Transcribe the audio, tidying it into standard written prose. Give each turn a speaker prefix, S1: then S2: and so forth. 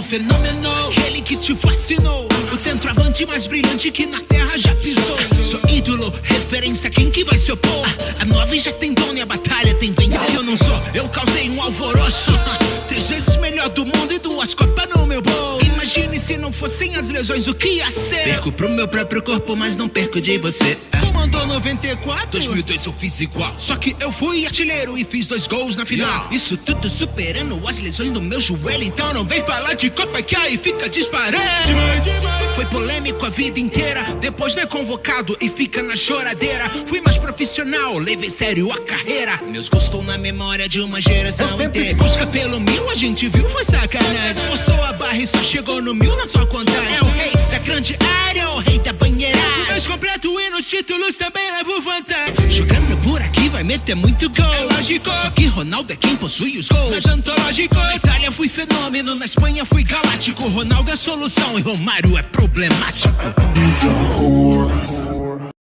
S1: Ronaldo fenômeno, aquele que te fascinou, o centroavante mais brilhante que na terra já pisou. Sou ídolo, referência, quem que vai se opor? A 9 já tem dono e a batalha tem vencer. Eu não sou, eu causei um alvoroço. 3 vezes melhor do mundo e 2 copas no meu bolso. Imagine se não fossem as lesões, o que ia ser? Perco pro meu próprio corpo, mas não perco de você. Comandou 94, 2002 eu fiz igual. Só que eu fui artilheiro e fiz 2 gols na final. Isso tudo superando as lesões do meu joelho. Então não vem falar de Copa que aí fica disparando. Foi polêmico a vida inteira, depois não é convocado e fica na choradeira. Fui mais profissional, levei sério a carreira. Meus gols estão na memória de uma geração inteira. Busca pelo 1000, a gente viu, foi sacanagem. Forçou a barra e só chegou no 1000 na sua contagem. É o rei da grande área, o rei da banheira. Mais completo e nos títulos também levo vantagem. Jogando por aqui vai meter muito gol, é lógico. Só que Ronaldo é quem possui os gols mais antológicos. Na Itália fui fenômeno, na Espanha fui galáctico. Ronaldo é solução e Romário é problemático.